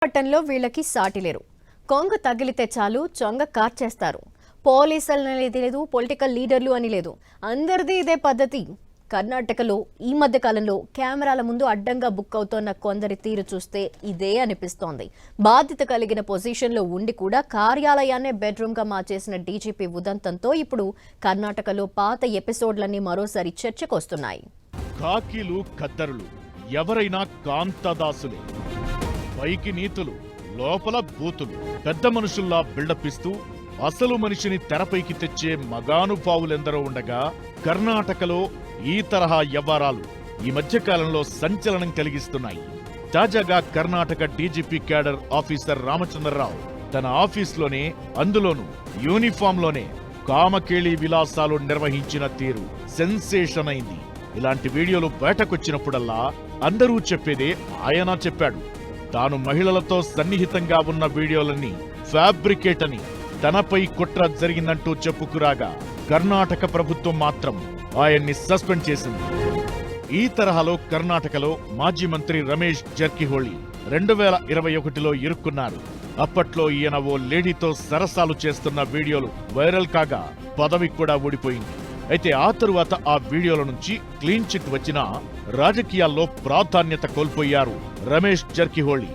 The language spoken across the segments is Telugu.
భయపడటంలో వీళ్ళకి సాటిలేరు. కొంగ తగిలితే చాలు చొంగ కార్చేస్తారు. పోలీసులు అనేది లేదు, పొలిటికల్ లీడర్లు అని లేదు, అందరిది ఇదే పద్ధతి. కర్ణాటకలో ఈ మధ్య కాలంలో కెమెరాల ముందు అడ్డంగా బుక్ అవుతోన్న కొందరి తీరు చూస్తే ఇదే అనిపిస్తోంది. బాధ్యత కలిగిన పొజిషన్లో ఉండి కూడా కార్యాలయాన్నే బెడ్రూమ్గా మార్చేసిన డీజీపీ ఉదంతంతో ఇప్పుడు కర్ణాటకలో పాత ఎపిసోడ్లన్నీ మరోసారి చర్చకొస్తున్నాయి. కాకీలు ఖద్దరులు ఎవరైనా కాంతదాసులే. పైకి నీతులు, లోపల బూతులు, పెద్ద మనుషుల్లా బిల్డప్ ఇస్తూ అసలు మనిషిని తెరపైకి తెచ్చే మగానుభావులెందరో ఉండగా కర్ణాటకలో ఈ తరహా వ్యవహారాలు ఈ మధ్యకాలంలో సంచలనం కలిగిస్తున్నాయి. తాజాగా Karnataka DGP cadre officer Ramachandra Rao తన ఆఫీస్లోనే, అందులోనూ యూనిఫామ్లోనే కామకేళి విలాసాలు నిర్వహించిన తీరు సెన్సేషన్ అయింది. ఇలాంటి వీడియోలు బయటకొచ్చినప్పుడల్లా అందరూ చెప్పేదే ఆయన చెప్పాడు. తాను మహిళలతో సన్నిహితంగా ఉన్న వీడియోలన్నీ ఫ్యాబ్రికేట్ అని, తనపై కుట్ర జరిగిందంటూ చెప్పుకురాగా కర్ణాటక ప్రభుత్వం మాత్రం ఆయన్ని సస్పెండ్ చేసింది. ఈ తరహాలో కర్ణాటకలో మాజీ మంత్రి రమేష్ జర్కిహోళి 2021లో ఇరుక్కున్నారు. అప్పట్లో ఈయన ఓ లేడీతో సరసాలు చేస్తున్న వీడియోలు వైరల్ కాగా పదవి కూడా ఊడిపోయింది. అయితే ఆ తరువాత ఆ వీడియోల నుంచి క్లీన్ చిట్ వచ్చినా రాజకీయాల్లో ప్రాధాన్యత కోల్పోయారు రమేష్ జర్కిహోళి.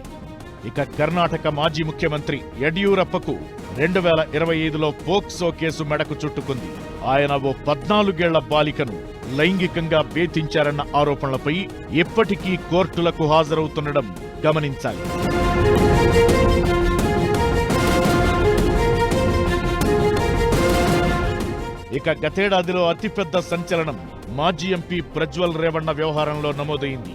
ఇక కర్ణాటక మాజీ ముఖ్యమంత్రి యడియూరప్పకు 2025లో పోక్సో కేసు మెడకు చుట్టుకుంది. ఆయన ఓ 14 ఏళ్ల బాలికను లైంగికంగా వేధించారన్న ఆరోపణలపై ఇప్పటికీ కోర్టులకు హాజరవుతుండడం గమనించాలి. ఇక గతేడాదిలో అతిపెద్ద సంచలనం మాజీ ఎంపీ ప్రజ్వల్ రేవణ్ణ వ్యవహారంలో నమోదైంది.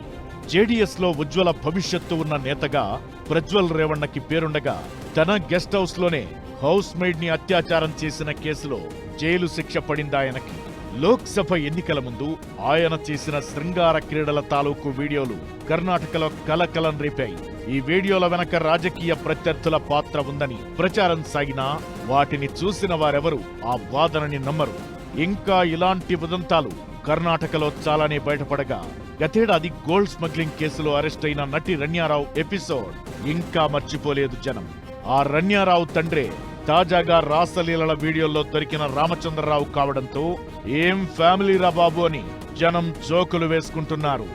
జేడీఎస్ లో ఉజ్వల భవిష్యత్తు ఉన్న నేతగా ప్రజ్వల్ రేవణ్ణకి పేరుండగా తన గెస్ట్ హౌస్ లోనే హౌస్ మెయిడ్ ని అత్యాచారం చేసిన కేసులో జైలు శిక్ష పడిందాయనకి. లోక్సభ ఎన్నికల ముందు ఆయన చేసిన శృంగార క్రీడల తాలూకు వీడియోలు కర్ణాటకలో కలకలం రేపాయి. ఈ వీడియోల వెనక రాజకీయ ప్రత్యర్థుల పాత్ర ఉందని ప్రచారం సాగినా వాటిని చూసిన వారెవరూ ఆ వాదనని నమ్మరు. ఇంకా ఇలాంటి ఉదంతాలు కర్ణాటకలో చాలానే బయటపడగా గతేడాది గోల్డ్ స్మగ్లింగ్ కేసులో అరెస్ట్ అయిన నటి రన్యారావు ఎపిసోడ్ ఇంకా మర్చిపోలేదు జనం. ఆ రన్యారావు తండ్రే తాజాగా రాసలీలల వీడియోల్లో దొరికిన రామచంద్రరావు కావడంతో ఏం ఫ్యామిలీ రా బాబు అని జనం జోకులు వేసుకుంటున్నారు.